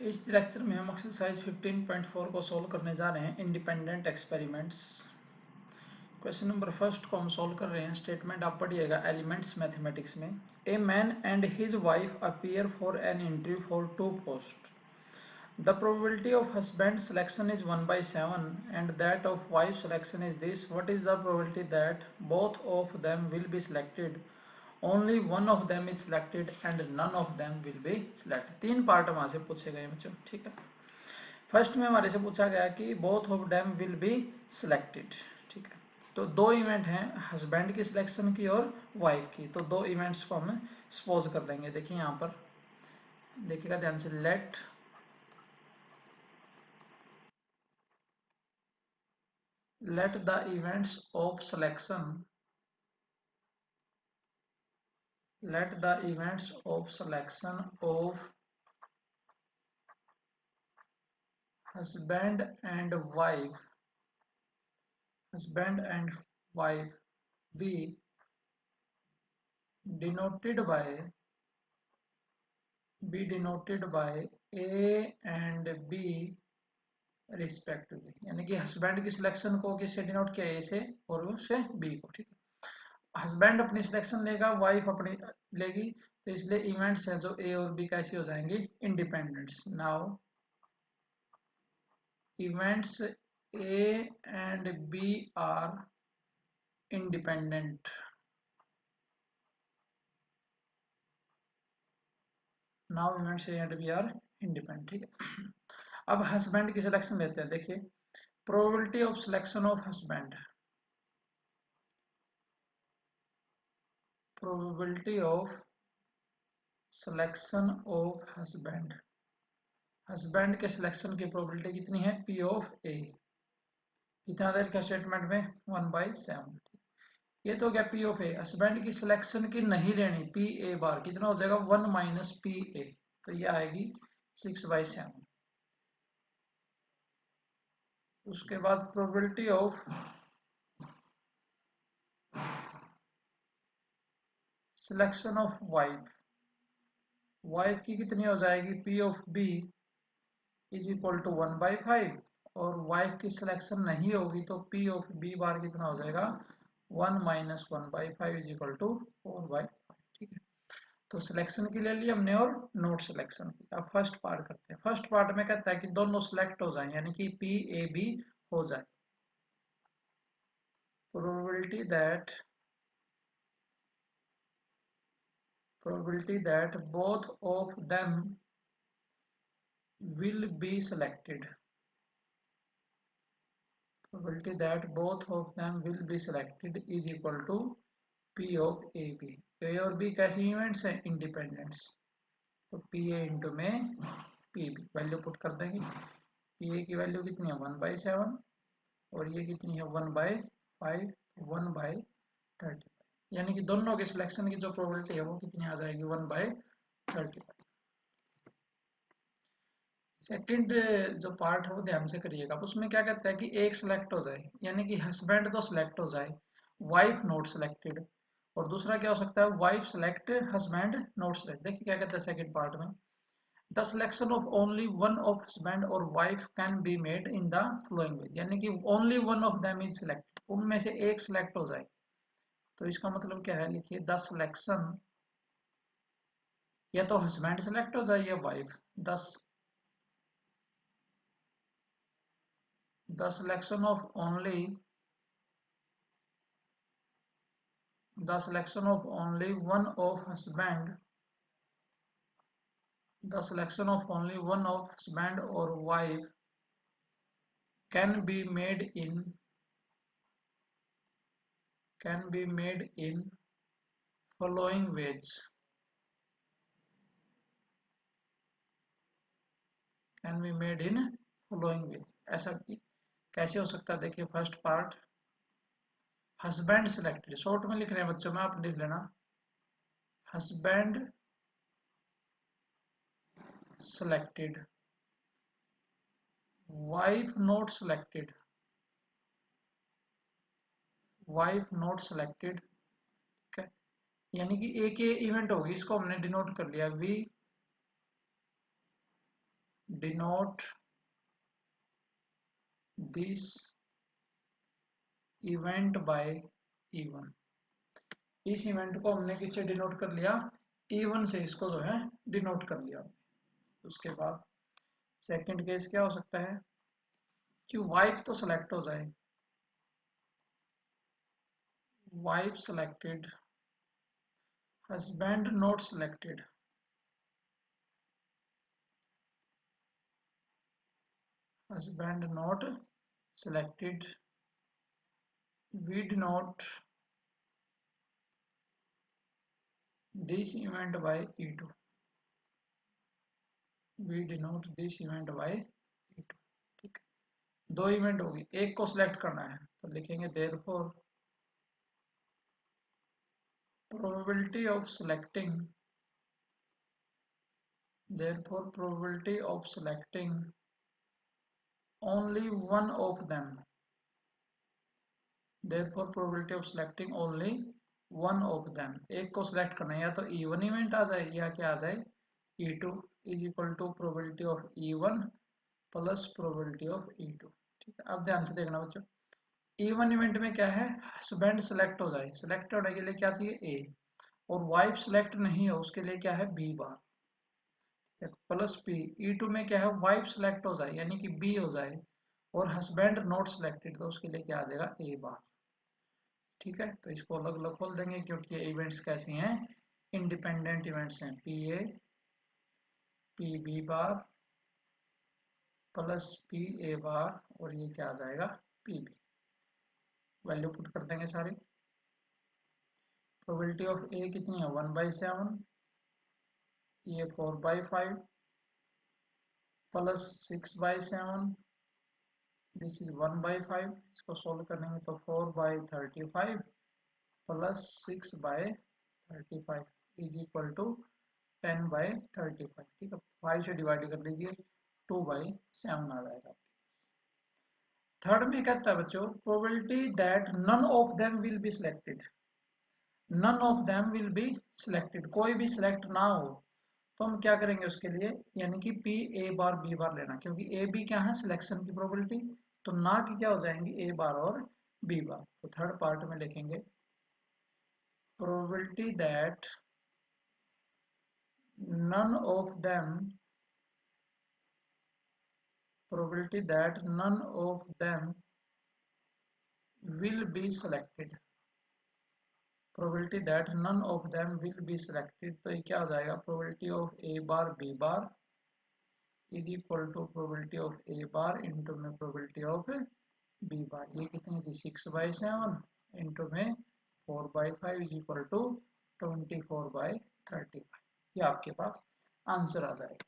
इस लेक्चर में हम एक्सरसाइज 15.4 को सॉल्व करने जा रहे हैं, independent experiments. Question number first को हम सॉल्व कर रहे हैं। स्टेटमेंट आप पढ़िएगा एलिमेंट्स मैथमेटिक्स में। A man and his wife appear for an interview for two post. The probability of husband selection is 1/7 and that of wife selection is this. What is the probability that both of them will be selected? Only one of them is selected and none of them will be selected. तीन part हमारे से पूछे गए बच्चों, ठीक है। First में हमारे से पूछा गया कि both of them will be selected, ठीक है। तो दो इवेंट हैं, हस्बैंड की सिलेक्शन की और वाइफ की। तो दो इवेंट्स को हम सपोज कर लेंगे। देखिए यहाँ पर देखिएगा ध्यान से, let the events of selection of husband and wife be denoted by A and B respectively. यानी कि हस्बैंड की सिलेक्शन को किससे डिनोट किया, ए से, और उससे बी को, ठीक है। हस्बैंड अपनी सिलेक्शन लेगा, वाइफ अपनी लेगी, तो इसलिए इवेंट्स हैं जो ए और बी कैसे हो जाएंगे, independents. Now events A and B are independent. Now events A and B are independent, ठीक है। अब हस्बैंड की सिलेक्शन लेते हैं। देखिए probability of selection of husband, probability of selection of husband, husband के सिलेक्शन की प्रोबेबिलिटी कितनी है, पी ऑफ ए। कितना देर का स्टेटमेंट में, 1/7। ये तो हो गया पी ऑफ ए। हस्बैंड की सिलेक्शन की नहीं लेनी, पी ए बार कितना हो जाएगा, 1 माइनस पी ए, तो ये आएगी 6/7। उसके बाद probability of selection of wife, wife की कितनी हो जाएगी, P of B is equal to 1/5, और वाइफ की सिलेक्शन नहीं होगी तो पी ऑफ बी बार कितना हो जाएगा, 1 माइनस 1/5 इज इक्वल टू 4/5, ठीक है। तो सिलेक्शन की ले ली हमने और नोट सिलेक्शन की। अब फर्स्ट पार्ट करते हैं। फर्स्ट पार्ट में कहता है कि दोनों सिलेक्ट हो जाए, यानी कि पी ए बी हो जाए। Probability that both of them will be selected, probability that both of them will be selected is equal to P of A B। A और B कैसे इवेंट्स हैं, इंडिपेंडेंट्स। तो P A इंटू में P B value put कर देंगे। P A की value कितनी है, 1/7, और ये कितनी है, 1/5, 1/35, यानी कि दोनों के सिलेक्शन की जो प्रोबेबिलिटी है वो कितनी आ जाएगी, 1/35। सेकंड जो पार्ट है वो ध्यान से करिएगा। उसमें क्या कहता है कि एक सिलेक्ट हो जाए, यानी कि हस्बैंड तो सिलेक्ट हो जाए, वाइफ नॉट सिलेक्टेड। और दूसरा क्या हो सकता है, wife select husband not select. देखिए क्या कहता है सेकंड पार्ट में, the selection of only one of husband और wife can be made in the following way, यानी कि only one of them is selected, उनमें से एक सिलेक्ट हो जाए। तो इसका मतलब क्या है, लिखिए द सिलेक्शन, या तो हस्बैंड सिलेक्ट हो जाए या wife. The selection of only one of husband, the selection of only one of husband or wife can be made in following ways, can be made in following ways। ऐसा कैसे हो सकता है, देखिए first part, husband selected, short में लिख रहे हैं बच्चों में, आप लिख लेना husband selected, wife not selected, ठीक है। यानी कि एक ये इवेंट होगी, इसको हमने डिनोट कर लिया we denote this event by E1। इस इवेंट को हमने किससे डिनोट कर लिया, E1 से इसको जो है डिनोट कर लिया। उसके बाद सेकंड केस क्या हो सकता है कि वाइफ तो सेलेक्ट हो जाए, wife selected, husband not selected, husband not selected, we denote this event by E2, we denote this event by E2। ठीक है, दो इवेंट होगी, एक को सिलेक्ट करना है तो लिखेंगे therefore probability of selecting, therefore probability of selecting only one of them, therefore probability of selecting only one of them। एक को सिलेक्ट करना है, या तो E1 इवेंट आ जाए या क्या आ जाए E2 is equal to probability of E1 plus probability of E2। ठीक है, अब ध्यान से देखना बच्चों, E1 इवेंट में क्या है, हस्बैंड सेलेक्ट हो जाए, सेलेक्ट होने के लिए क्या चाहिए A, और वाइफ सेलेक्ट नहीं है उसके लिए क्या है B बार, प्लस P। E2 में क्या है, वाइफ सेलेक्ट हो जाए यानी कि B हो जाए, और हस्बैंड नॉट सेलेक्टेड तो उसके लिए क्या आ जाएगा A बार। ठीक है, तो इसको अलग अलग खोल देंगे क्योंकि ये इवेंट्स कैसी हैं, इंडिपेंडेंट इवेंट्स हैं, PA PB बार प्लस PA बार, और ये क्या आ जाएगा PB। वैल्यू पुट कर देंगे सारी। प्रोबेबिलिटी ऑफ A कितनी है 1/7, ये 4/5 प्लस 6/7, दिस इज 1/5। इसको सोल्व करेंगे तो 4/35 प्लस 6/35 इज इक्वल टू 10/35। ठीक है, 5 से डिवाइड कर लीजिए, 2/7 आ जाएगा। थर्ड में कहता है बच्चों probability that none of them will be selected, none of them will be selected, कोई भी सिलेक्ट ना हो तो हम क्या करेंगे उसके लिए, यानी कि P A बार B बार लेना, क्योंकि A B क्या है सिलेक्शन की प्रोबेबिलिटी, तो ना कि क्या हो जाएंगी A बार और B बार। तो थर्ड पार्ट में लिखेंगे probability that none of them, probability that none of them will be selected, probability that none of them will be selected, तो ये क्या हो जाएगा probability of A bar B bar is equal to probability of A bar into में probability of B बार। ये कितनी थी 6/7 into में 4/5 is equal to 24/35। ये आपके पास आंसर आ जाएगा।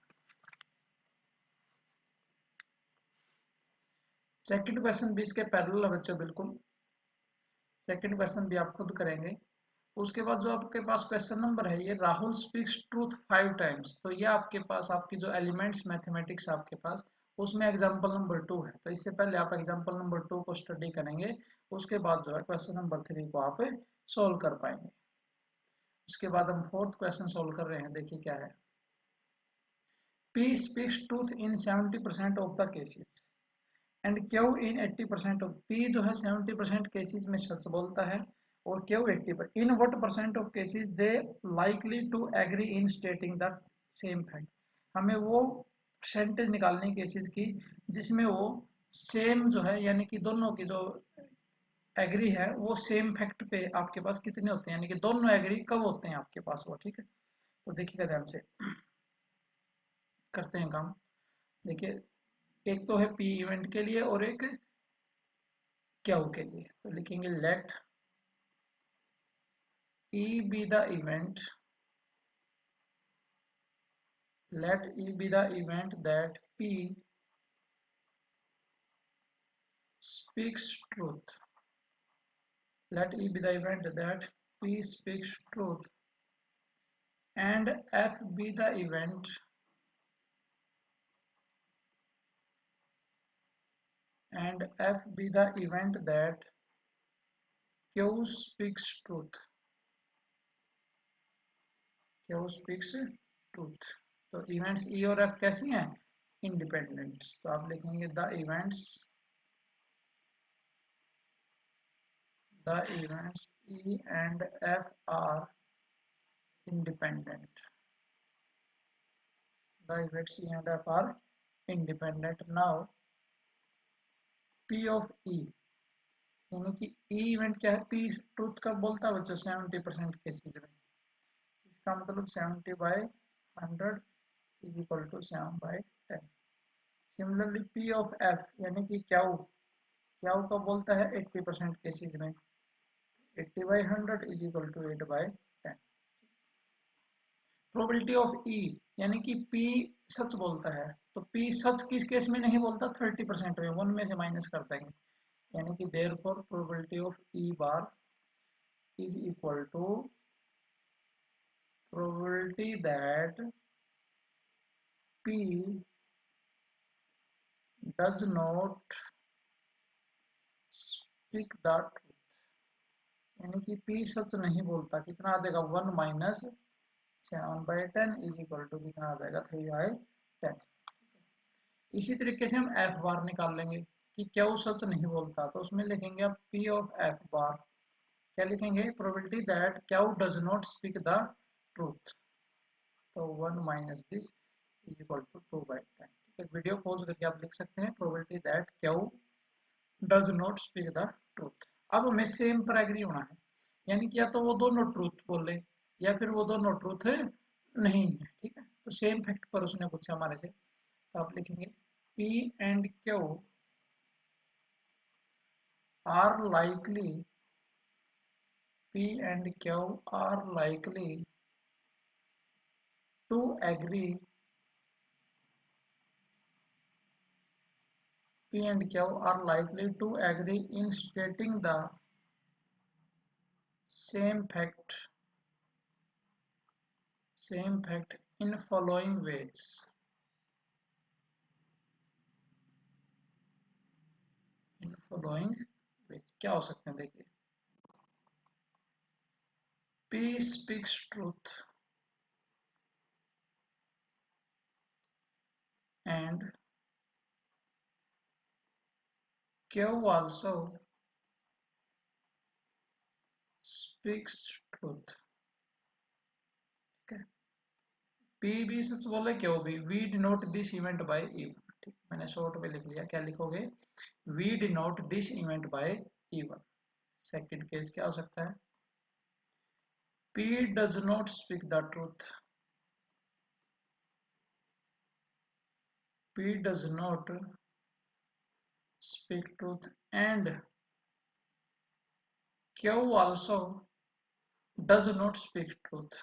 सेकंड क्वेश्चन भी इसके पैरेलल है बच्चों, बिल्कुल सेकंड क्वेश्चन भी आप खुद करेंगे। उसके बाद जो आपके पास क्वेश्चन नंबर है, ये राहुल स्पीक्स ट्रूथ 5 टाइम्स, तो ये आपके पास आपकी जो एलिमेंट्स मैथमेटिक्स आपके पास उसमें एग्जांपल नंबर 2 है, तो इससे पहले आप एग्जांपल नंबर 2 को स्टडी करेंगे, उसके बाद जो है क्वेश्चन नंबर 3 को आप सोल्व कर पाएंगे। उसके बाद हम फोर्थ क्वेश्चन सोल्व कर रहे हैं, देखिए क्या है। P speaks truth in 70% of the cases and Q in 80% of, P जो है 70% केसेस में सच बोलता है और Q 80%। In what percent of cases they likely to agree in stating the same fact, हमें वो परसेंटेज निकालने केसेस की जिसमें वो सेम जो है यानी कि दोनों की जो एग्री है वो सेम फैक्ट पे आपके पास कितने होते हैं, यानी कि दोनों एग्री कब होते हैं आपके पास वो। ठीक है, तो देखिएगा ध्यान से करते हैं काम। देखिए एक तो है P इवेंट के लिए और एक Q के लिए, तो लिखेंगे late E be the event, let E be the event that P speaks truth, let E be the event that P speaks truth, and F be the event, and F be the event that Q speaks truth, Q speaks truth। तो events E और F कैसी हैं, independent, तो आप लिखेंगे the events E and F are independent. The events E and F are independent. Now P of E, यानी कि E event क्या है, P ट्रूथ का बोलता है बच्चों 70% केसेस में, इसका मतलब 70/100 is equal to 7/10। Similarly P of F यानी कि क्याउ का बोलता है 80% केसेस में, 80/100 is equal to 8/10। Probability of E यानी कि P सच बोलता है, तो P सच किस केस में नहीं बोलता, 30% में, 1 में से माइनस कर देंगे, यानी कि therefore probability of E bar is equal to probability that P does not speak the truth, यानी कि P सच नहीं बोलता, कितना आ जाएगा 1 माइनस 7/10 इज इक्वल टू कितना आ जाएगा 3/10। इसी तरीके से हम F बार निकाल लेंगे कि क्या वो सच नहीं बोलता, तो उसमें लिखेंगे आप P ऑफ F बार, क्या लिखेंगे, प्रोबेबिलिटी दैट क्या does not speak the truth, तो 1 minus this is equal to 2/10। ठीक है, वीडियो पॉज करके आप लिख सकते हैं प्रोबेबिलिटी दैट क्या does not speak the truth. अब हमें सेम पर एग्री होना है, यानी कि या तो वो दोनों ट्रूथ बोले या फिर वो दोनों ट्रूथ नहीं है। ठीक है, तो सेम फैक्ट पर उसने पूछा हमारे से, तो आप लिखेंगे P and Q are likely, P and Q are likely to agree, P and Q are likely to agree in stating the same fact in following ways. In following ways क्या हो सकते हैं, देखिए, P speaks truth and Q also speaks truth. ठीक है, P भी सच बोले, क्यों भी, we denote this event by E one. ठीक, मैंने शॉर्ट में लिख लिया, क्या लिखोगे, we denote this event by E one. Second case क्या हो सकता है, P does not speak the truth, P does not speak truth and Q also does not speak truth,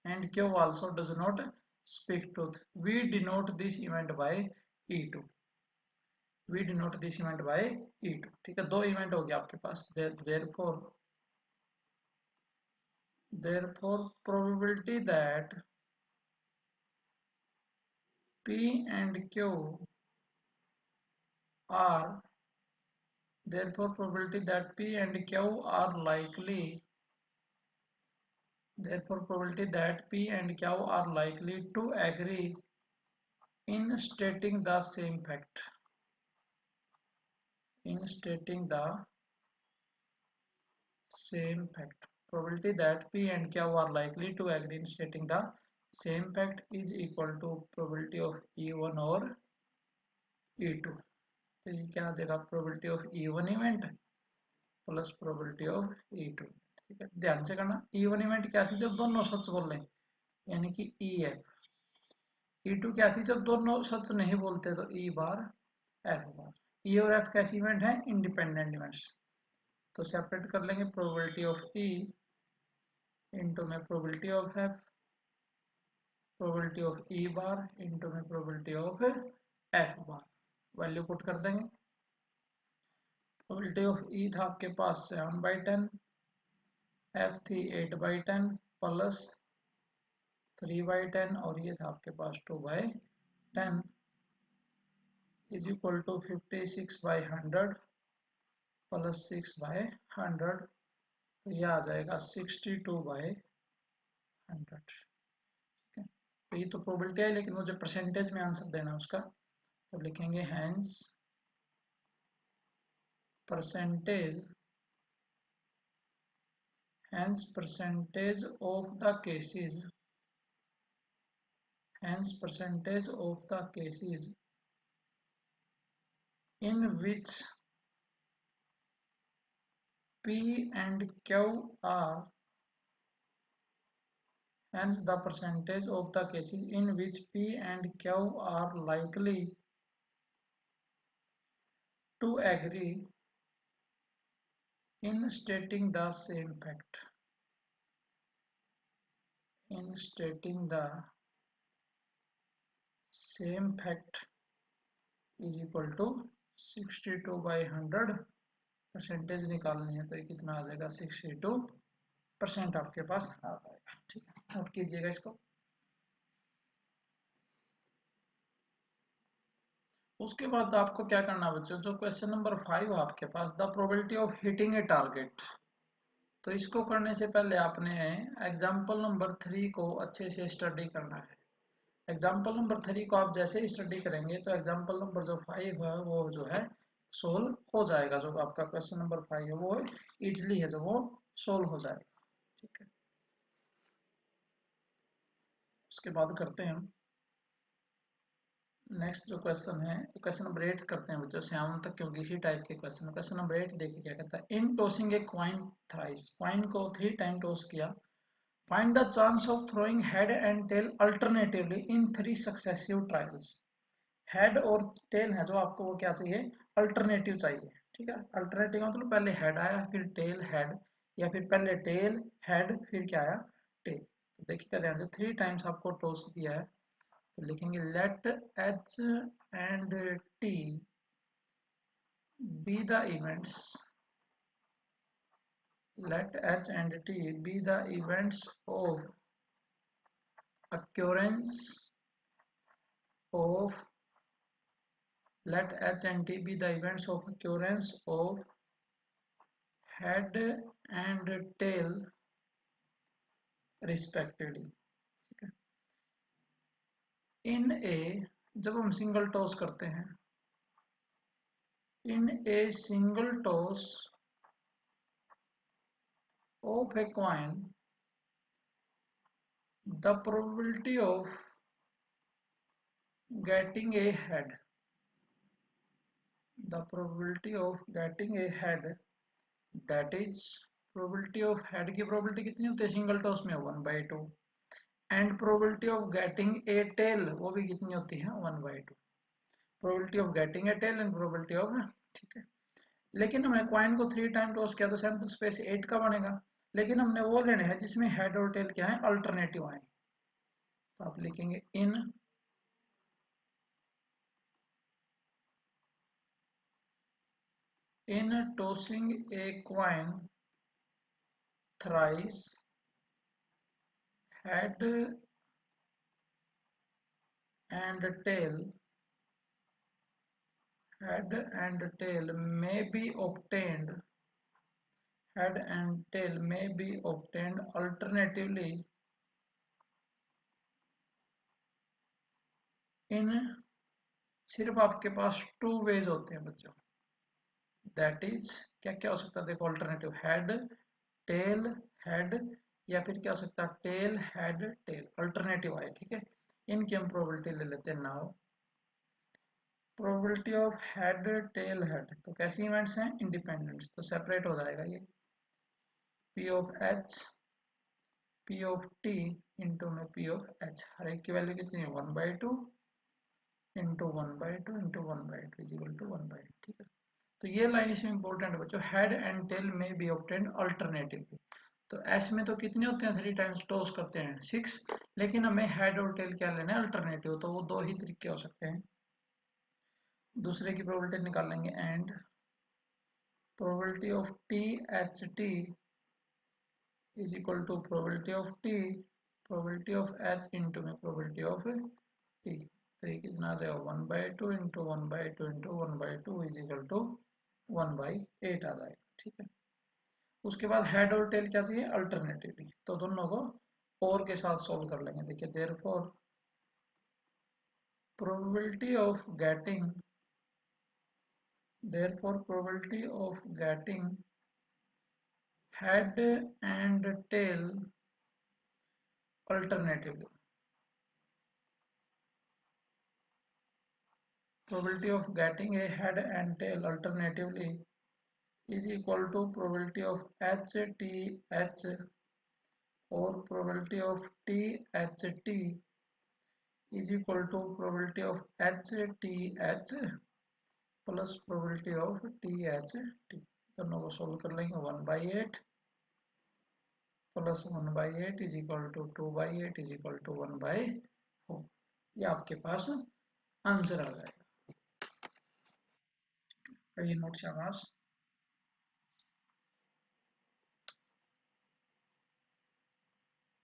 and Q also does not speak truth. We denote this event by E2, we denote this event by E2। ठीक है, दो event हो गया आपके पास, therefore probability that P and Q are, therefore probability that P and Q are likely, therefore probability that P and Q are likely to agree in stating the same fact, in stating the same fact, probability that P and Q are likely to agree in stating the same fact is equal to probability of E1 और E2। तो ये क्या आ जाएगा, probability of E1 event plus probability of E2। ठीक है, ध्यान से करना, E1 इवेंट क्या थी, जब दोनों सच बोल रहे हैं, यानी कि EF। E2 क्या थी, जब दोनों सच नहीं बोलते, तो E bar F bar. E और F कैसी इवेंट है, इंडिपेंडेंट इवेंट्स, तो सेपरेट कर लेंगे प्रोबेबिलिटी ऑफ E इंटू में probability of F, probability of E bar into में probability of F bar, value put कर देंगे। प्रोबेबिलिटी ऑफ E था आपके पास 7/10, F थी 8/10 प्लस 3/10 और ये था आपके पास 2/10 इज इक्वल टू 56/100 प्लस 6/100, तो ये आ जाएगा 62/100। ठीक है, तो ये तो प्रोबेबिलिटी है, लेकिन मुझे परसेंटेज में आंसर देना है उसका, तो लिखेंगे hence percentage of the cases, hence percentage of the cases in which P and Q are, hence the percentage of the cases in which P and Q are likely to agree in stating the same fact, in stating the same fact is equal to 62/100। Percentage निकालनी है तो ये कितना आ जाएगा, 62% आपके पास आ जाएगा। ठीक है, नोट कीजिएगा इसको। उसके बाद आपको क्या करना बच्चों, जो क्वेश्चन नंबर 5 आपके पास, the probability of hitting a target, तो इसको करने से पहले आपने एग्जाम्पल नंबर 3 को अच्छे से स्टडी करना है। एग्जाम्पल नंबर 3 को आप जैसे ही स्टडी करेंगे तो एग्जाम्पल नंबर जो 5 है वो जो है सोल्व हो जाएगा। जो आपका क्वेश्चन नंबर 5 है वो इजिली है, जो वो सोल्व हो जाएगा। ठीक है, उसके बाद करते हैं हम नेक्स्ट जो क्वेश्चन है, क्वेश्चन नंबर 8 करते हैं बच्चों, श्याम तक, क्योंकि इसी टाइप के क्वेश्चन। क्वेश्चन नंबर 8 देखिए क्या कहता है, in tossing a coin thrice, coin को 3 टाइम टॉस किया, find the chance of throwing head and tail alternatively in 3 successive trials. Head और टेल है जो आपको वो क्या चाहिए, अल्टरनेटिव चाहिए। ठीक है, अल्टरनेटिव मतलब पहले हेड आया फिर टेल हेड, या फिर पहले टेल हेड फिर क्या आया, टेल। तो देखिए ध्यान से 3 टाइम्स आपको टॉस दिया है, तो लिखेंगे let H and T be the events, let h and t be the events of occurrence of, let h and t be the events of occurrence of head and tail respectively। ठीक है, इन ए, जब हम single toss करते हैं, in a single toss of a coin, the probability of getting a head, the probability of getting a head, that is probability of head की probability कितनी होती है सिंगल टॉस में, 1/2, and probability of getting a tail वो भी कितनी होती है, 1/2। probability of getting a tail and probability of, ठीक है। लेकिन हमने क्वाइन को 3 टाइम टॉस किया तो सैंपल स्पेस 8 का बनेगा, लेकिन हमने वो लेने हैं जिसमें हेड और टेल क्या है, अल्टरनेटिव आए। तो आप लिखेंगे in tossing a coin thrice, head and tail, head and tail may be obtained, head and tail may be obtained alternatively in, सिर्फ आपके पास 2 वेज होते हैं बच्चों, दैट इज क्या क्या हो सकता है, देखो अल्टरनेटिव हेड टेल हेड, या फिर क्या हो सकता है टेल हेड टेल, अल्टरनेटिव आए। ठीक है, इनकी हम प्रोबेबिलिटी ले लेते हैं now. Probability of head tail head, तो कैसे इवेंट्स हैं, इंडिपेंडेंट, तो सेपरेट हो जाएगा ये, P of H P of T into में पी ऑफ एच, हर एक की वैल्यू कितनी है, 1/2 इंटू 1/2 इंटू 1/2 इक्वल टू 1/2। ठीक है, तो ये लाइन इसमें इंपॉर्टेंट है बच्चों, हेड एंड टेल में बी ऑब्टेन्ड अल्टरनेटिवली। तो एस में तो कितने होते हैं, 3 टाइम्स टॉस करते हैं 6, लेकिन हमें हेड और टेल क्या लेना है, अल्टरनेटिव, तो वो 2 ही तरीके हो सकते हैं। दूसरे की प्रोबेबिलिटी निकाल लेंगे, and probability of T H T is equal to probability of T probability of H into में प्रोबेबिलिटी ऑफ टी। तो ये कितना आ जाएगा, 1/2 into 1/2 into 1/2 is equal to 1/8 आ जाएगा। ठीक है, उसके बाद हेड और टेल क्या चाहिए, अल्टरनेटिवली, तो दोनों को और के साथ सोल्व कर लेंगे। देखिए therefore probability of getting, therefore probability of getting head and tail alternatively, probability of getting a head and tail alternatively is equal to probability of HTH or probability of THT is equal to probability of HTH plus probability of THT। दोनों को solve कर लेंगे 1/8 plus 1/8 is equal to 2/8 is equal to 1/4। ये आपके पास answer आ जाएगा। करिए note शाबाश।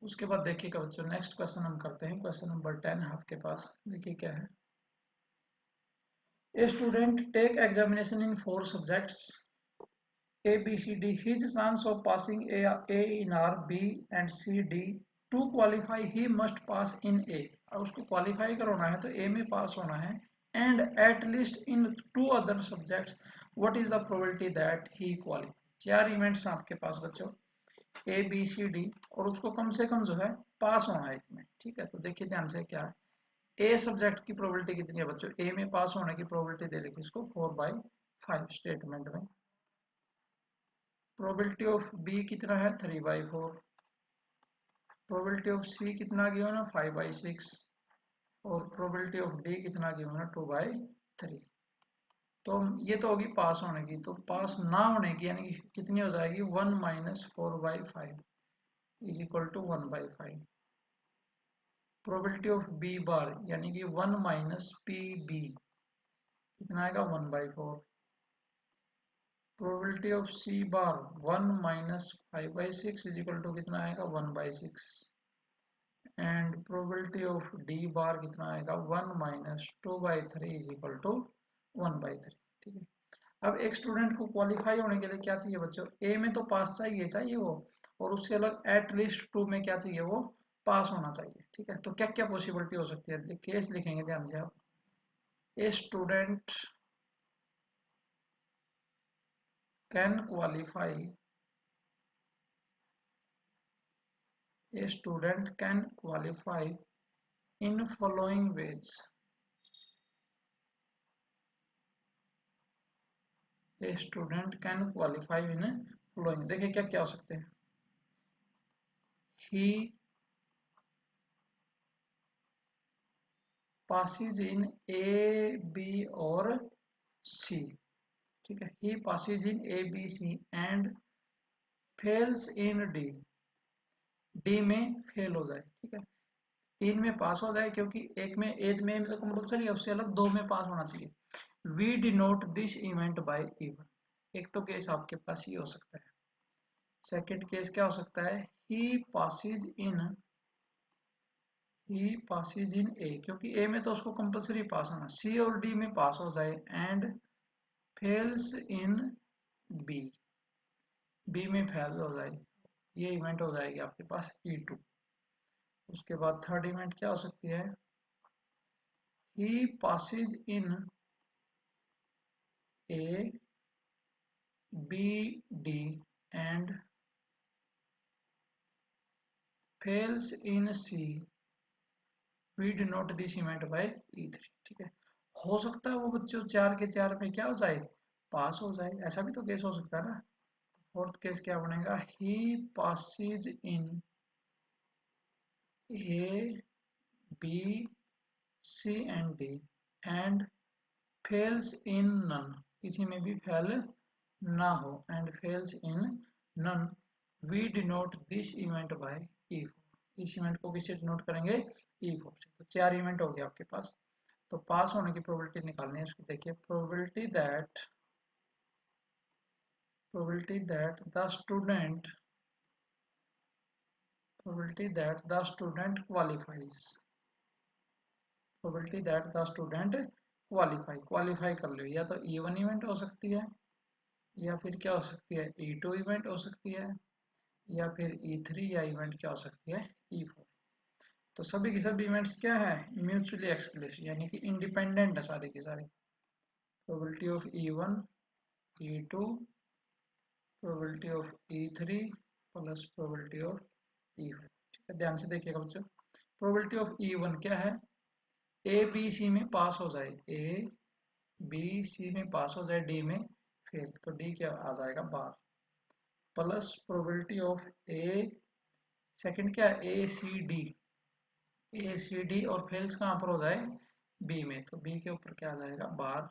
उसके बाद देखिएगा बच्चों नेक्स्ट क्वेश्चन हम करते हैं, क्वेश्चन नंबर 10 आपके पास। देखिए क्या है। A student take examination in 4 subjects A, B, C, D. His chance of passing A in R, B and C, D. To qualify, he must pass in A. अब उसको qualify करना है तो A में पास होना है। And at least in 2 other subjects, what is the probability that he qualify? 4 events आपके पास बच्चों A, B, C, D और उसको कम से कम जो है पास होना है इसमें। ठीक है, तो देखिए ध्यान से क्या है। ए सब्जेक्ट की प्रोबेबिलिटी कितनी है बच्चों? ए में पास होने की प्रोबेबिलिटी दे रखी इसको 4/5 स्टेटमेंट में। प्रोबेबिलिटी ऑफ बी कितना है 3/4। प्रोबेबिलिटी ऑफ सी कितना गिवन है 5/6 और प्रोबेबिलिटी ऑफ डी कितना गिवन है 2/3। तो ये तो होगी पास होने की, तो पास ना होने की यानी कि कितनी हो जाएगी 1 - 4/5 is equal to 1/5। Probability of B bar यानी कि 1 - PB कितना आएगा 1/4। Probability of C bar 1 - 5/6 is equal to कितना आएगा 1/6 and probability of D bar कितना आएगा 1 - 2/3 इज इक्वल टू 1/3। ठीक है, अब एक स्टूडेंट को क्वालिफाई होने के लिए क्या चाहिए बच्चों? ए में तो पास चाहिए वो, और उससे अलग एटलीस्ट 2 में क्या चाहिए वो पास होना चाहिए। ठीक है, तो क्या क्या पॉसिबिलिटी हो सकती है केस लिखेंगे ध्यान से आप। A student can qualify, a student can qualify in following ways। a student can qualify in following, देखिए क्या क्या हो सकते हैं। he passes in A, B और C। ठीक है, he passes in A, B, C and fails in D। D में फेल हो जाए। ठीक है, 3 में पास हो जाए क्योंकि एक में एज में तो कंपलसरी है, उससे अलग 2 में पास होना चाहिए। We denote this event by E one. एक तो केस आपके पास ये हो सकता है। सेकंड केस क्या हो सकता है, ही पासिज इन ए, क्योंकि ए में तो उसको कंपलसरी पास होना। सी और डी में पास हो जाए and fails in B, B में फेल हो जाए, ये इवेंट हो जाएगी आपके पास E2। उसके बाद थर्ड इवेंट क्या हो सकती है, he passes in A, B, D and fails in C. We denote this event by E3। ठीक है, हो सकता है वो बच्चों 4 के 4 में क्या हो जाए पास हो जाए, ऐसा भी तो केस हो सकता है ना। फोर्थ केस क्या बनेगा, he passes in A, B, C and D and fails in none, किसी में भी फेल ना हो and fails in none. We denote this event by E4। इस इवेंट को किससे डिनोट करेंगे E4 से। तो 4 इवेंट हो गए आपके पास। तो पास होने की प्रोबेबिलिटी निकालनी है उसकी। देखिए probability that the student qualifies, probability that the student qualify कर लो, या तो E1 इवेंट हो सकती है, या फिर क्या हो सकती है E2 इवेंट हो सकती है, या फिर E3, या इवेंट क्या हो सकती है E4। तो सभी की सभी इवेंट्स क्या है, म्यूचुअली एक्सक्लूसिव, यानी कि इंडिपेंडेंट है सारे की सारे। Probability of E1 E2 probability of E3 plus probability of E4। ठीक है, ध्यान से देखिएगा बच्चों। प्रोबेबिलिटी ऑफ E1 क्या है, ए बी सी में पास हो जाए, ए बी सी में पास हो जाए, डी में फेल, तो डी क्या आ जाएगा 12, plus probability of A, second क्या है ए सी डी, ए सी डी और फेल्स कहाँ पर हो जाए, बी में, तो बी के ऊपर क्या आ जाएगा 12,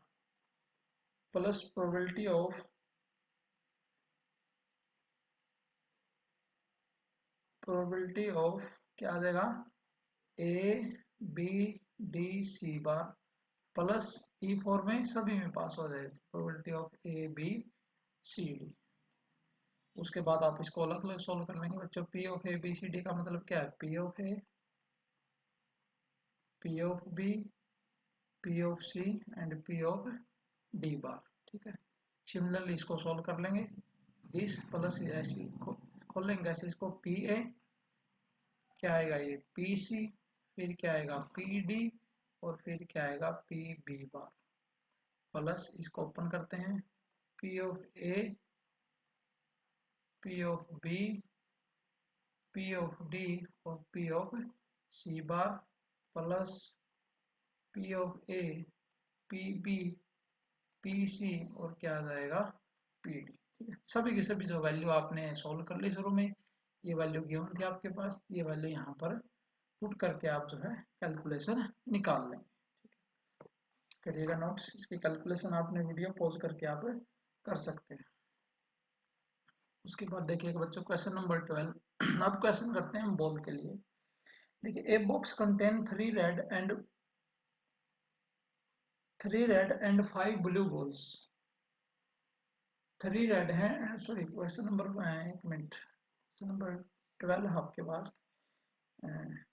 प्लस प्रोबेबिलिटी ऑफ क्या आ जाएगा, A B D C bar, plus E4 में सभी में पास हो जाए, probability of A B C D. उसके बाद आप इसको अलग अलग सोल्व कर लेंगे बच्चों। P of A B C D का मतलब क्या है, P of A, P of B, P of C and P of D bar. ठीक है, सिमिलरली इसको सोल्व कर लेंगे, इस प्लस ऐसे खोलेंगे ऐसे इसको, पी ए क्या आएगा, ये पी सी, फिर क्या आएगा पी डी, और फिर क्या आएगा पी बी बार, प्लस इसको ओपन करते हैं, P of A, P of B, P of D और P of C bar, plus P of A, P B, P C और क्या आ जाएगा पी डी। ठीक है, सभी की सभी जो वैल्यू आपने सॉल्व कर ली शुरू में, ये वैल्यू गिवन थी आपके पास, ये वैल्यू यहाँ पर पुट करके आप जो है कैलकुलेशन निकाल लें। करिएगा नोट्स, इसकी कैलकुलेशन आपने वीडियो पॉज करके आप कर सकते हैं। उसके बाद देखिएगा बच्चों क्वेश्चन नंबर 12। अब क्वेश्चन करते हैं बॉल के लिए। देखिए, a box contain 3 red and 5 blue balls. 3 red है, सॉरी क्वेश्चन नंबर, एक मिनट, क्वेश्चन नंबर 12 आपके पास,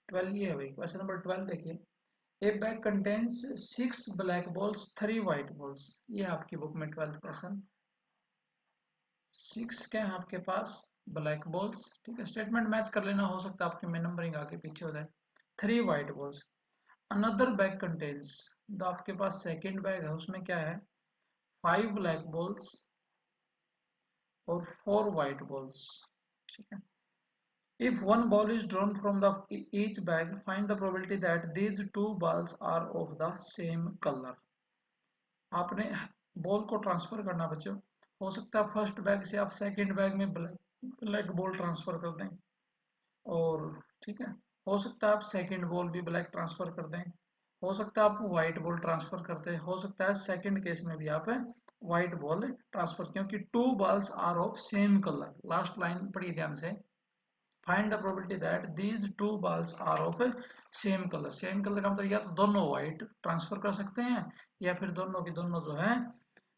12 ये है भाई, क्वेश्चन नंबर 12 देखिए। ए bag contains 6 black balls 3 white balls, ये है आपकी बुक में 12th क्वेश्चन। 6 क्या है आपके पास ब्लैक बॉल्स, ठीक है, स्टेटमेंट मैच कर लेना, हो सकता है आपके में नंबरिंग आगे पीछे हो जाए। 3 white balls, another bag contains, तो आपके पास सेकेंड बैग है, उसमें क्या है 5 ब्लैक बॉल्स और 4 व्हाइट बॉल्स। ठीक है, if one ball is drawn from the each bag, find the probability that these two balls are of the same color। आपने बॉल को ट्रांसफर करना बच्चों, हो सकता है फर्स्ट बैग से आप सेकंड बैग में ब्लैक बॉल ट्रांसफर कर दें, और ठीक है, हो सकता है आप सेकंड बॉल भी ब्लैक ट्रांसफर कर दें, हो सकता है आप व्हाइट बॉल ट्रांसफर करते हैं, हो सकता है सेकंड केस में भी आप व्हाइट बॉल ट्रांसफर, क्योंकि two balls are of same colour. Last line पढ़िए ध्यान से, find the probability that these two balls are of same colour. Same colour का मतलब या तो दोनों व्हाइट ट्रांसफर कर सकते हैं, या फिर दोनों की दोनों जो है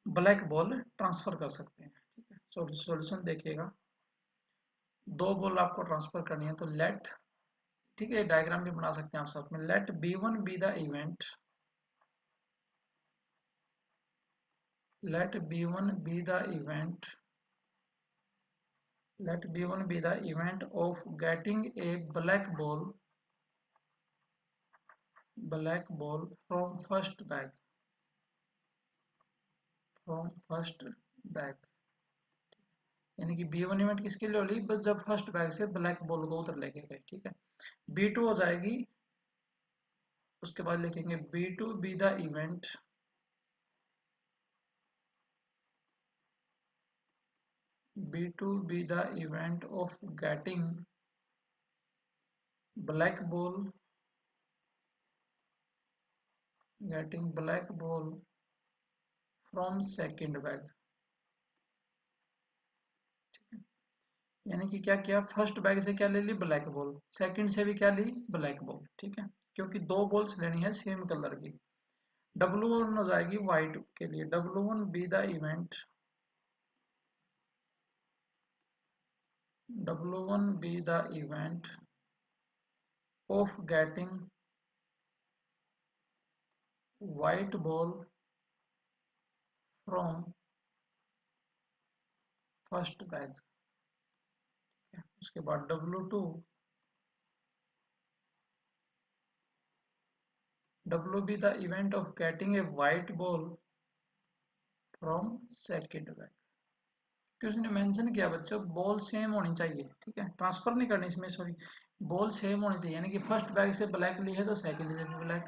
ब्लैक बॉल ट्रांसफर कर सकते हैं। ठीक है, सॉल्यूशन देखिएगा, दो बॉल आपको ट्रांसफर करनी है, तो लेट, ठीक है, डायग्राम भी बना सकते हैं आप साथ में, let B one be the event, let B one be the event, let b1 be the event of getting a black ball from first bag, bag, यानी कि B1 इवेंट किसके लिए होगी, बस जब फर्स्ट बैग से ब्लैक बॉल को उधर लेके गए। ठीक है, B2 हो जाएगी, उसके बाद लिखेंगे B2 B the event, B2 be the event of getting black ball, from second bag। यानी कि क्या किया, फर्स्ट बैग से क्या ले ली ब्लैक बॉल, सेकंड से भी क्या ली ब्लैक बॉल। ठीक है, क्योंकि दो बॉल्स लेनी है सेम कलर की। W1 हो जाएगी व्हाइट के लिए, W1 B the event, W1 B the event of getting white ball from first bag. उसके बाद W2 W B the event of getting a white ball from second bag, कि उसने mention किया बच्चों बॉल सेम होनी चाहिए, ठीक है, ट्रांसफर नहीं करनी इसमें, सॉरी, बॉल सेम होनी चाहिए, यानी कि फर्स्ट बैग से ब्लैक ली है तो सेकंड से भी ब्लैक,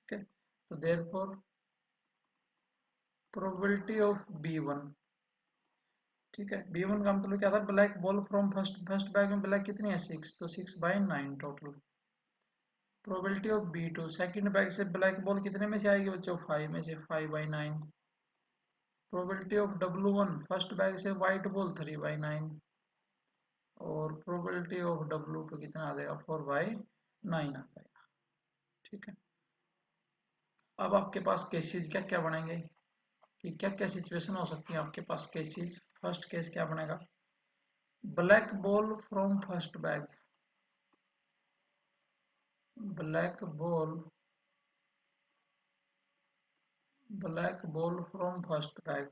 ठीक है। तो देयरफॉर प्रोबेबिलिटी ऑफ B1, ठीक है, B1 का मतलब क्या था, black ball from first bag में ब्लैक कितनी है 6, तो 6/9 total. Probability of B2, second bag से ब्लैक बॉल कितने में से आएगी बच्चों 5 में से, 5/9। Probability of W1, first bag से व्हाइट बॉल 3/9, और प्रोबेबिलिटी ऑफ W2 कितना आ जाएगा 4/9 आ जाएगा, ठीक है। अब आपके पास केसेस क्या क्या बनेंगे, कि क्या क्या सिचुएशन हो सकती है आपके पास केसेस। फर्स्ट केस क्या बनेगा, black ball from first bag, black ball, black ball from first bag,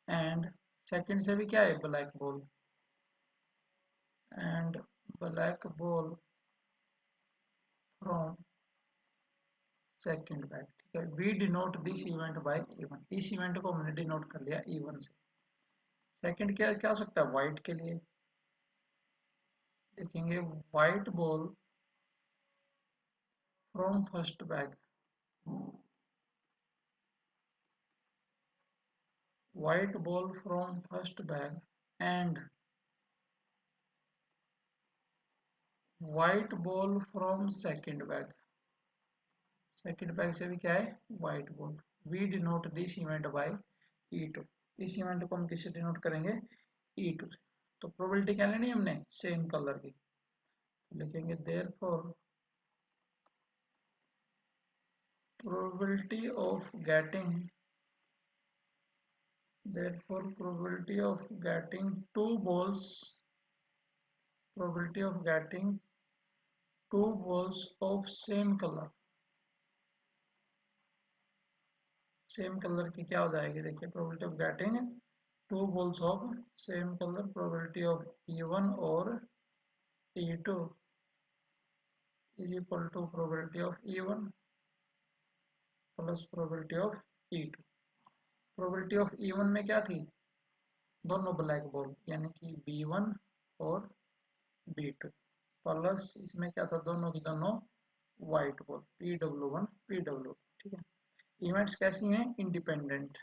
and second से भी क्या है black ball, and black ball from second bag, ठीक है। We denote this event by E1, इस event को हमने डिनोट कर लिया E1 से। सेकंड क्या क्या हो सकता है, व्हाइट के लिए देखेंगे, white ball from first bag, white ball from first bag and white ball from second bag, second bag से भी क्या है white ball। we denote this event by E2, इस इवेंट को हम किससे डिनोट करेंगे E2 से। तो प्रोबेबिलिटी क्या लेनी है हमने, सेम कलर की, तो लिखेंगे therefore probability of getting, therefore probability of getting two balls, probability of getting two balls of same color, same colour की क्या हो जाएगी, देखिए probability of getting two balls of same colour, probability of E1 और E2 is equal to probability of E1 plus probability of E2। Probability of E1 में क्या थी, दोनों ब्लैक बॉल, यानी कि B1 और B2, प्लस इसमें क्या था, दोनों की दोनों व्हाइट बॉल PW1 PW, ठीक है। इवेंट्स कैसी हैं, इंडिपेंडेंट,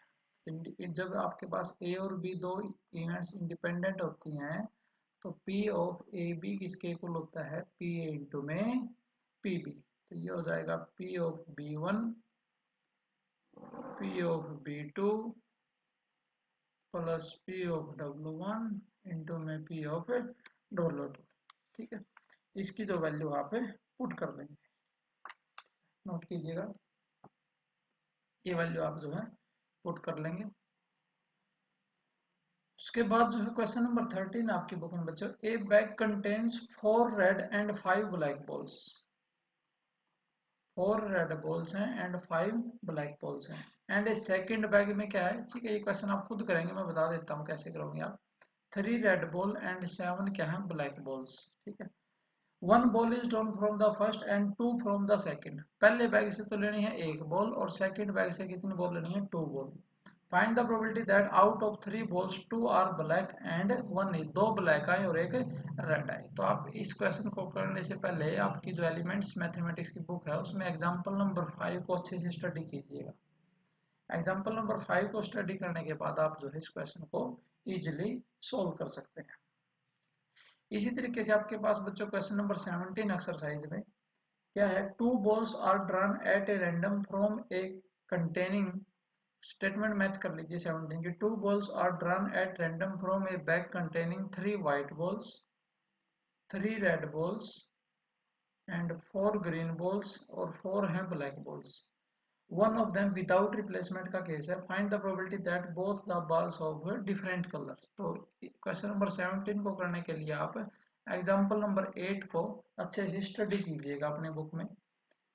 जब आपके पास ए और बी दो इवेंट्स इंडिपेंडेंट होती हैं तो पी ऑफ ए बी किसके इक्वल होता है, पी ए इंटू में पी बी, तो ये हो जाएगा P of B1 P of B2 plus P of W1 into में पी ऑफ W2, ठीक है। इसकी जो वैल्यू आप पुट कर देंगे, नोट कीजिएगा, ये वैल्यू आप जो है पुट कर लेंगे। उसके बाद जो है क्वेश्चन नंबर 13 आपकी बुक में बच्चों, ए bag contains 4 red and 5 black balls, 4 red balls हैं एंड 5 ब्लैक बॉल्स हैं, एंड ए सेकंड बैग में क्या है, ठीक है, ये क्वेश्चन आप खुद करेंगे, मैं बता देता हूँ कैसे करोगे आप। 3 रेड बॉल एंड 7 क्या है ब्लैक बॉल्स, ठीक है। 1 ball is drawn from the first and 2 from the second, पहले बैग से तो लेनी है 1 बॉल और सेकंड बैग से कितनी बॉल लेनी है 2 बॉल। Find the probability that out of 3 balls 2 are black and 1 नहीं, 2 ब्लैक आए और एक रेड आए। तो आप इस क्वेश्चन को करने से पहले आपकी जो एलिमेंट्स मैथमेटिक्स की बुक है उसमें एग्जांपल नंबर 5 को अच्छे से स्टडी कीजिएगा। एग्जांपल नंबर 5 को स्टडी करने के बाद आप जो है इस क्वेश्चन को इजिली सोल्व कर सकते हैं। इसी तरीके से आपके पास बच्चों क्वेश्चन नंबर 17 एक्सरसाइज में क्या है, 2 balls are drawn at a random from a containing, statement match कर लीजिए 17 की, 2 balls are drawn at random from a bag containing 3 white balls, 3 red balls and 4 green balls और 4 हैं black balls, one of them without replacement का case है, find the probability that both the balls of different colors। तो question number 17 को करने के लिए आप एग्जाम्पल नंबर 8 को अच्छे से स्टडी कीजिएगा अपने बुक में।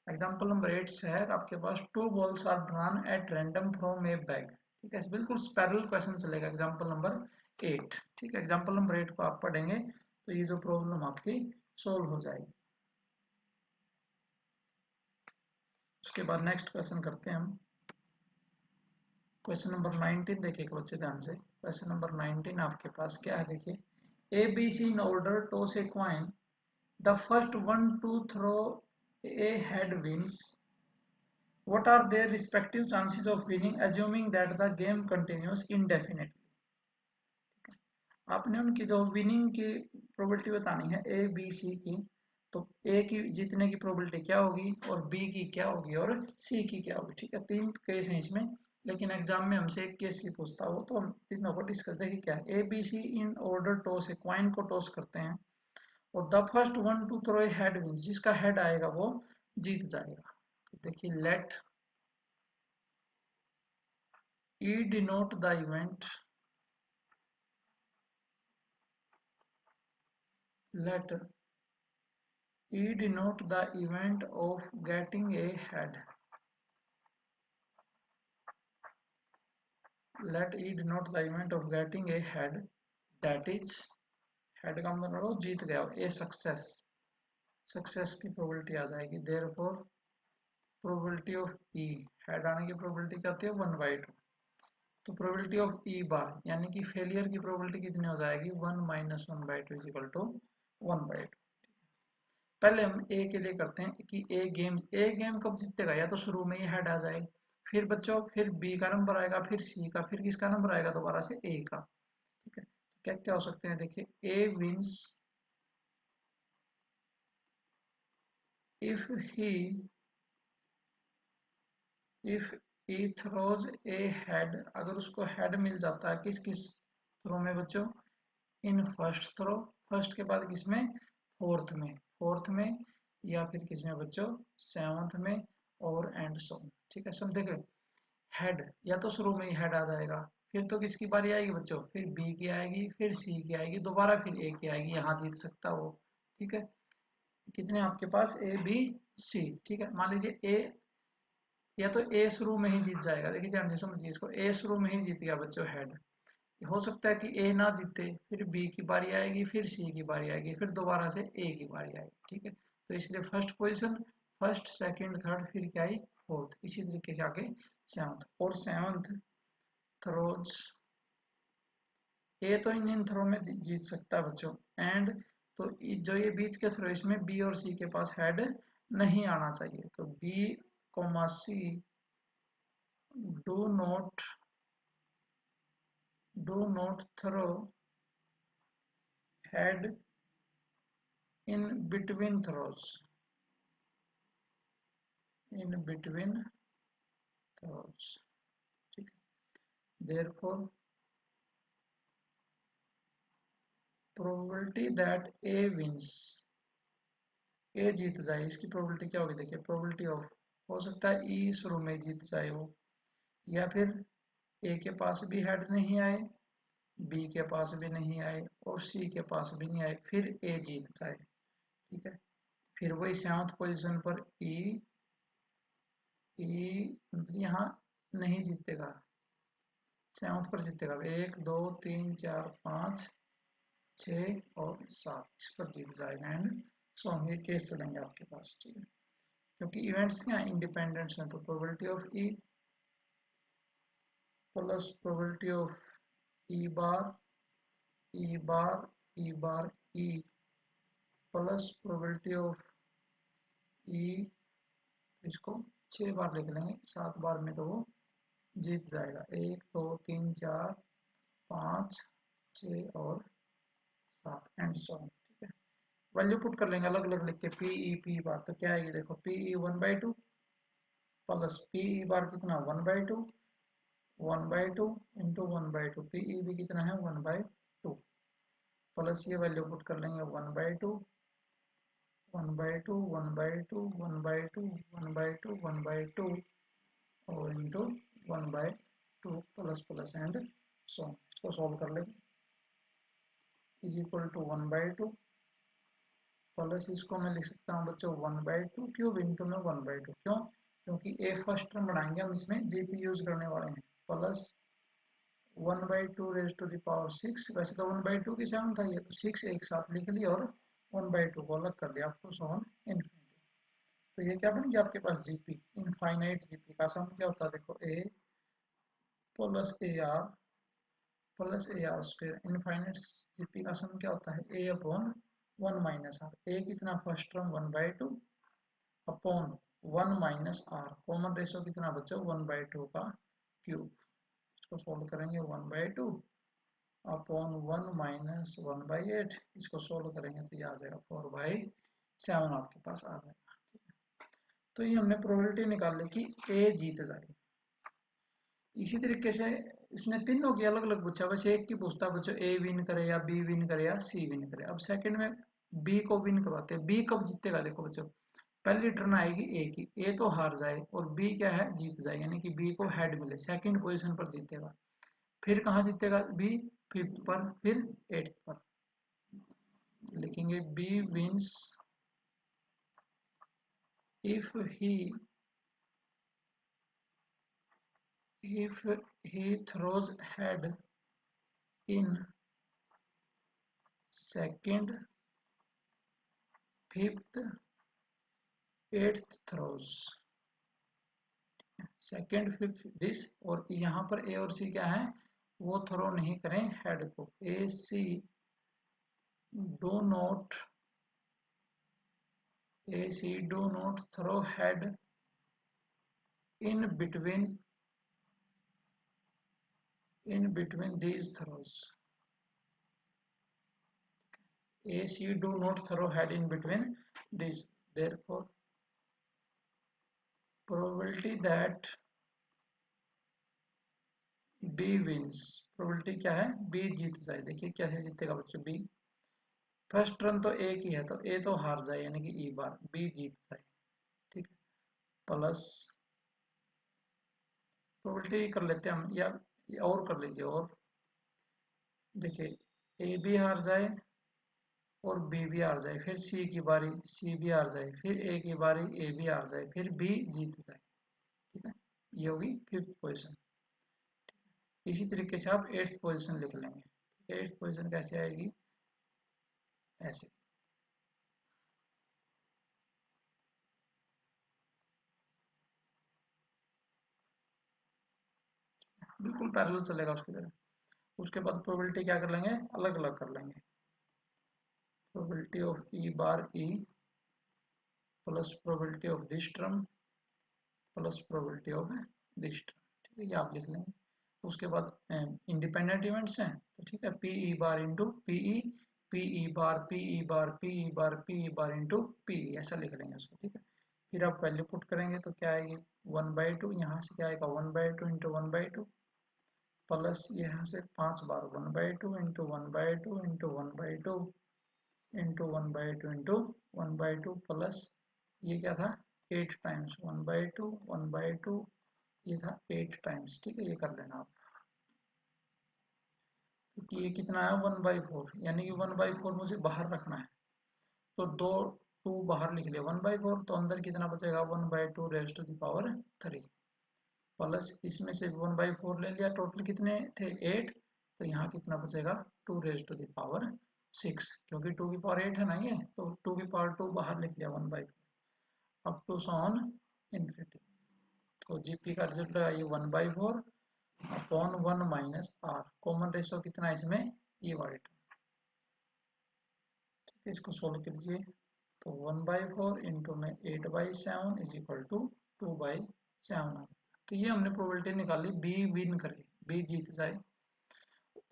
एग्जाम्पल नंबर 8 से है आपके पास, 2 balls are drawn at random from a bag, ठीक है, बिल्कुल पैरेलल क्वेश्चन चलेगा एग्जाम्पल नंबर 8, ठीक है। एग्जाम्पल नंबर 8 को आप पढ़ेंगे तो ये जो प्रॉब्लम आपकी सोल्व हो जाएगी। उसके बाद नेक्स्ट क्वेश्चन करते हैं हम। क्वेश्चन नंबर 19 देखिएगा बच्चे ध्यान से। क्वेश्चन नंबर 19 आपके पास क्या है देखिए। A B C in order toss a coin, the first one to throw a head wins, what are their respective chances of winning assuming that the game continues indefinitely। आपने उनकी जो winning की probability बतानी है A B सी की। तो ए की जीतने की प्रोबेबिलिटी क्या होगी और बी की क्या होगी और सी की क्या होगी। ठीक है, तीन केस हैं इसमें, लेकिन एग्जाम में हमसे एक केस ही पूछता हो, तो हम तीनों को डिस्कस देखिए क्या है। A B C in order toss है, क्वाइन को टॉस करते हैं और the first one to throw a head wins, जिसका हेड आएगा वो जीत जाएगा। तो देखिए let E denote the event, let E denote the event of getting a head, let E denote the event of getting a head, that is head का मतलब जीत गया, a success, सक्सेस की प्रोबेबिलिटी आ जाएगी। therefore probability of E, head आने की probability क्या होती है 1/2। तो प्रोबेबिलिटी ऑफ E बार यानी कि फेलियर की प्रोबेबिलिटी कितनी हो जाएगी 1 - 1/2 इज इक्वल टू 1/2। पहले हम ए के लिए करते हैं कि ए गेम कब जीतेगा, या तो शुरू में ही हेड आ जाए, फिर बच्चों फिर बी का नंबर आएगा, फिर सी का, फिर किसका नंबर आएगा दोबारा से ए का। ठीक है, क्या क्या हो सकते हैं देखिए। A wins if he if he throws a head, अगर उसको हेड मिल जाता है किस किस थ्रो में बच्चों, इन फर्स्ट थ्रो, फर्स्ट के बाद किसमें फोर्थ में या फिर किसमें बच्चों सेवंथ में और एंड सो। ठीक है, सब देखो हेड या तो शुरू में ही हेड आ जाएगा, फिर तो किसकी बारी आएगी बच्चों, फिर बी की आएगी, फिर सी की आएगी, दोबारा फिर ए की आएगी, यहाँ जीत सकता हो। ठीक है, कितने आपके पास ए बी सी। ठीक है, मान लीजिए ए, या तो ए शुरू में ही जीत जाएगा, देखिए ध्यान से समझिए इसको, ए शुरू में ही जीत गया बच्चों हेड। हो सकता है कि ए ना जीते, फिर बी की बारी आएगी, फिर सी की बारी आएगी, फिर दोबारा से ए की बारी आएगी। ठीक है, तो इसलिए first position, first second third, फिर क्या आई फोर्थ, इसी तरीके से आगे सेवंथ। और सेवंथ थ्रोज, ए तो इन थ्रो में जीत सकता है बच्चों, एंड तो जो ये बीच के थ्रो इसमें बी और सी के पास हेड नहीं आना चाहिए, तो B comma C do not throw head in between throws, in between throws. ठीक है, therefore probability that A wins, A जीत जाए, इसकी प्रोबेबिलिटी क्या होगी देखिए। प्रोबेबिलिटी ऑफ, हो सकता है ई शुरू में जीत जाए वो, या फिर ए के पास भी हेड नहीं आए, बी के पास भी नहीं आए और सी के पास भी नहीं आए, फिर ए जीत जाए। ठीक है, फिर वही सेवंथ पोजीशन पर ई मतलब यहाँ नहीं जीतेगा, सेवंथ पर जीतेगा, 1 2 3 4 5 6 और 7 इस पर जीत जाएगा। एंड सो ये केस चलेंगे आपके पास। ठीक है, क्योंकि इवेंट्स क्या इंडिपेंडेंट हैं, तो probability of E plus probability of E bar E bar E bar E plus probability of E, इसको 6 बार लिख लेंगे, 7 बार में तो वो जीत जाएगा। 1 2 3 4 5 6 और 7 एंड सो। ठीक है, वैल्यू पुट कर लेंगे अलग अलग लिख के, पी बार तो क्या आएगी देखो, पी 1/2 प्लस पी बार कितना 1/2, 1/2 इंटू 1/2, पी भी कितना है 1/2 प्लस ये वैल्यू पुट कर लेंगे 1/2 1/2 1/2 1/2 1/2 1/2 और into 1/2 plus plus and so. इसको सॉल्व कर लेंगे, इज इक्वल टू 1/2 प्लस इसको मैं लिख सकता हूँ बच्चों 1/2 क्यूब इंटू में 1/2, क्यों, क्योंकि ए फर्स्ट टर्म बढ़ाएंगे हम, इसमें जीपी यूज करने वाले हैं, plus 1/2 raise to the power 6, वैसे तो 1/2 की 7 था ये, तो 6 एक साथ लिख लिया और 1/2 को अलग कर दिया आपको, सो ऑन इन्फिनिटी। तो ये क्या बन गया आपके पास जीपी, इनफाइनाइट जीपी का सम क्या होता है, देखो A plus A R plus A R square. Infinite GP का सम क्या होता है, A upon 1 minus R. A कितना, first term 1/2 upon 1 minus R, common ratio कितना बचा 1/2 का क्यूब। इसको सोल्व करेंगे 1/2 अपॉन 1 माइनस 1/8, इसको सोल्व करेंगे तो ये आ जाएगा 4/7 आपके पास आ जाएगा। तो ये हमने प्रोबेबिलिटी निकाल ली कि ए जीत जाए। इसी तरीके से इसने तीनों की अलग अलग पूछा, बस एक की पूछता बच्चों ए विन करे या बी विन करे या सी विन करे। अब सेकंड में बी को विन करवाते हैं। बी कब जीतेगा, देखो बच्चों पहली टर्न आएगी ए की, ए तो हार जाए और बी क्या है जीत जाए, यानी कि बी को हेड मिले, सेकंड पोजीशन पर जीतेगा। फिर कहाँ जीतेगा बी, फिफ्थ पर, फिर एट्थ पर। लिखेंगे B wins if he throws head in second, fifth, eighth throws. Second fifth this, और यहाँ पर ए और सी क्या है, वो थ्रो नहीं करें हेड को। A C do not, A C do not throw head in between these throws. A C do not throw head in between these. Therefore, probability that B wins, probability क्या है, B जीत जाए। देखिए कैसे जीतेगा बच्चों B, first run तो ए की है तो ए तो हार जाए, यानी कि ई बार B जीत जाए। ठीक है, प्लस प्रोबेबिलिटी कर लेते हैं हम, या और कर लीजिए। और देखिए ए भी हार जाए और बी भी हार जाए, फिर सी की बारी सी भी हार जाए, फिर ए की बारी ए भी हार जाए, फिर बी जीत जाए। ठीक है, ये होगी फिफ्थ पोजीशन। इसी तरीके से आप एट्थ पोजीशन लिख लेंगे। एट्थ पोजीशन कैसे आएगी, ऐसे। बिल्कुल पैरेलल चलेगा उसकी तरह। उसके बाद प्रोबेबिलिटी क्या कर लेंगे, अलग अलग कर लेंगे। Probability of E bar E plus probability of this term plus probability of this term. ठीक है, ये आप लिख लेंगे। उसके बाद इंडिपेंडेंट इवेंट्स हैं तो ठीक है, P E bar into P E, P E bar P E bar P E bar P E bar into P, ऐसा लिख लेंगे उसको। ठीक है, फिर आप वैल्यू पुट करेंगे तो क्या आएगी 1/2, यहाँ से क्या आएगा 1/2 इंटू 1/2 प्लस यहाँ से 5 बार 1/2 into 1/2 into 1/2 into 1/2 into 1/2 plus ये क्या था 8 टाइम्स 1/2 1/2, ये था 8 टाइम्स। ठीक है, ये कर लेना आप, क्योंकि ये कितना है 1/4, यानी कि 1/4 मुझे बाहर रखना है तो दो 2 बाहर लिख लिया 1/4, तो अंदर कितना बचेगा 1/2 raise to the power 3 plus इसमें से 1/4 ले लिया, टोटल कितने थे 8, तो यहाँ कितना बचेगा 2 रेज टू द पावर 6, क्योंकि 2 की पावर 8 है ना ये, तो 2 की पावर 2 बाहर लिख लिया 1/4 अप टू सॉन इन्फिनिटी। तो जीपी का रिजल्ट है ये 1/4 upon 1 minus R, common ratio कितना है इसमें, ये वाले टर्म। ठीक है, इसको सोल्व कीजिए तो 1/4 इंटू में 8/7 इज इक्वल टू 2/7। तो ये हमने प्रोबेबिलिटी निकाली बी विन करे, बी जीत जाए।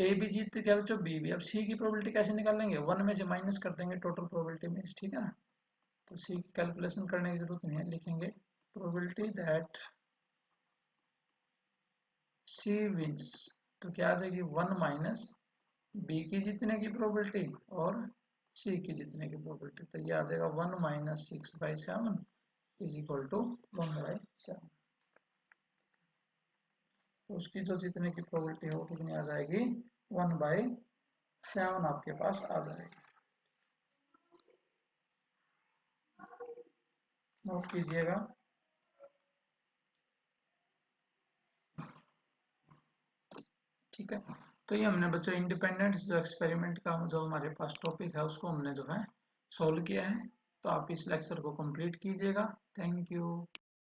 ए भी जीत क्या बच्चों, बी भी। अब सी की प्रोबेबिलिटी कैसे निकालेंगे, 1 में से माइनस कर देंगे टोटल प्रोबेबिलिटी में। ठीक है ना, तो सी की कैलकुलेशन करने की जरूरत नहीं है, लिखेंगे प्रोबेबिलिटी दैट सी विंस, तो क्या आ जाएगी 1 माइनस बी की जीतने की प्रोबेबिलिटी और सी की जीतने की प्रोबेबिलिटी, तो ये आ जाएगा 1 माइनस 6/7 इज इक्वल टू 1/7। तो उसकी जो जीतने की प्रोबेबिलिटी हो कितनी आ जाएगी 1/7 आपके पास आ जाएगी। नोट कीजिएगा। ठीक है, तो ये हमने बच्चों इंडिपेंडेंस जो एक्सपेरिमेंट का जो हमारे पास टॉपिक है उसको हमने जो है सोल्व किया है। तो आप इस लेक्चर को कंप्लीट कीजिएगा। Thank you.